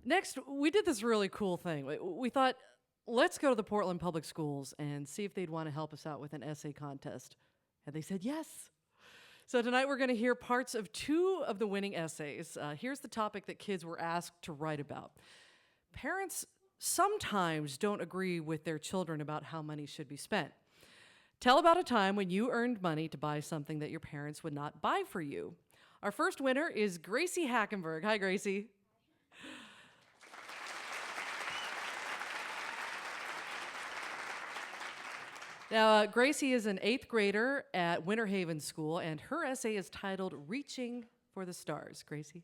Next, we did this really cool thing. We thought, let's go to the Portland Public Schools and see if they'd want to help us out with an essay contest. And they said yes. So tonight we're going to hear parts of 2 of the winning essays. Here's the topic that kids were asked to write about. Parents sometimes don't agree with their children about how money should be spent. Tell about a time when you earned money to buy something that your parents would not buy for you. Our first winner is Gracie Hackenberg. Hi, Gracie. Now, Gracie is an 8th grader at Winter Haven School, and her essay is titled Reaching for the Stars. Gracie?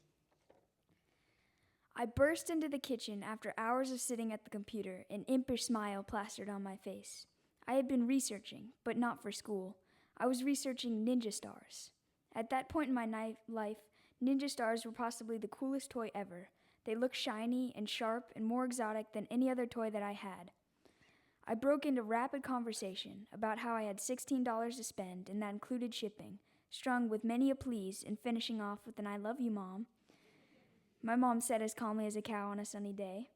I burst into the kitchen after hours of sitting at the computer, an impish smile plastered on my face. I had been researching, but not for school. I was researching ninja stars. At that point in my life, ninja stars were possibly the coolest toy ever. They looked shiny and sharp and more exotic than any other toy that I had. I broke into rapid conversation about how I had $16 to spend, and that included shipping, strung with many a please and finishing off with an I love you, Mom. My mom said as calmly as a cow on a sunny day,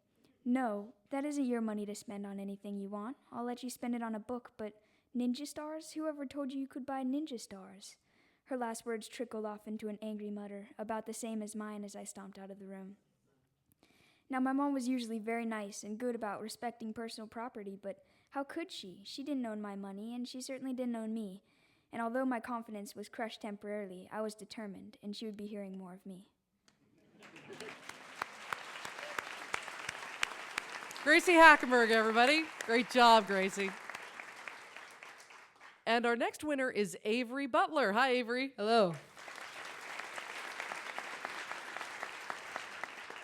"No, that isn't your money to spend on anything you want. I'll let you spend it on a book, but ninja stars? Whoever told you you could buy ninja stars?" Her last words trickled off into an angry mutter, about the same as mine as I stomped out of the room. Now, my mom was usually very nice and good about respecting personal property, but how could she? She didn't own my money, and she certainly didn't own me. And although my confidence was crushed temporarily, I was determined, and she would be hearing more of me. Gracie Hackenberg, everybody. Great job, Gracie. And our next winner is Avery Butler. Hi, Avery. Hello.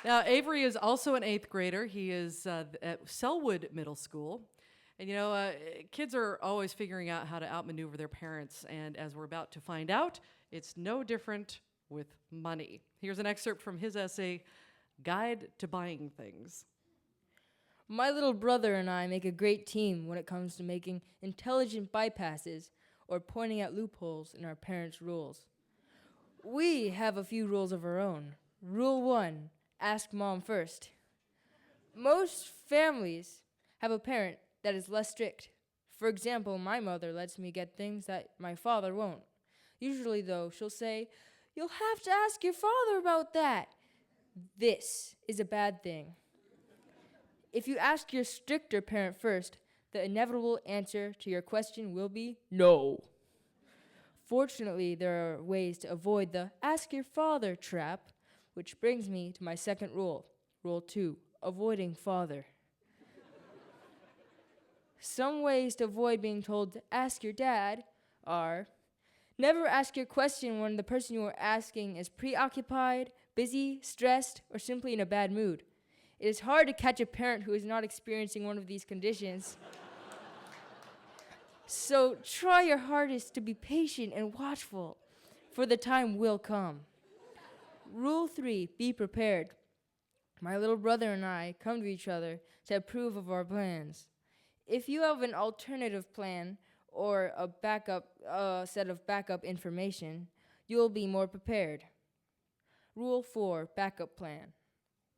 Now, Avery is also an 8th grader. He is at Selwood Middle School. And kids are always figuring out how to outmaneuver their parents. And as we're about to find out, it's no different with money. Here's an excerpt from his essay, Guide to Buying Things. My little brother and I make a great team when it comes to making intelligent bypasses or pointing out loopholes in our parents' rules. We have a few rules of our own. Rule 1, ask Mom first. Most families have a parent that is less strict. For example, my mother lets me get things that my father won't. Usually, though, she'll say, "You'll have to ask your father about that." This is a bad thing. If you ask your stricter parent first, the inevitable answer to your question will be no. Fortunately, there are ways to avoid the ask your father trap, which brings me to my second rule. Rule 2, avoiding father. Some ways to avoid being told to ask your dad are: never ask your question when the person you are asking is preoccupied, busy, stressed, or simply in a bad mood. It is hard to catch a parent who is not experiencing one of these conditions. So try your hardest to be patient and watchful, for the time will come. Rule 3, be prepared. My little brother and I come to each other to approve of our plans. If you have an alternative plan or a set of backup information, you'll be more prepared. Rule 4, backup plan.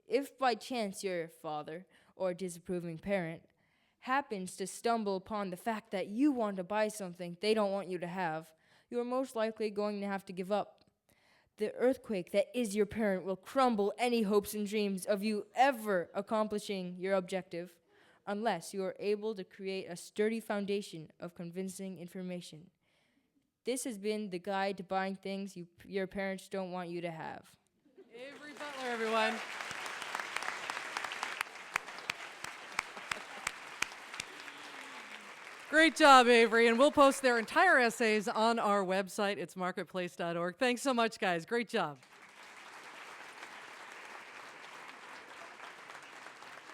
If by chance your father or disapproving parent happens to stumble upon the fact that you want to buy something they don't want you to have, you are most likely going to have to give up. The earthquake that is your parent will crumble any hopes and dreams of you ever accomplishing your objective, unless you are able to create a sturdy foundation of convincing information. This has been the guide to buying things your parents don't want you to have. Avery Butler, everyone. Great job, Avery, and we'll post their entire essays on our website. It's marketplace.org. Thanks so much, guys. Great job.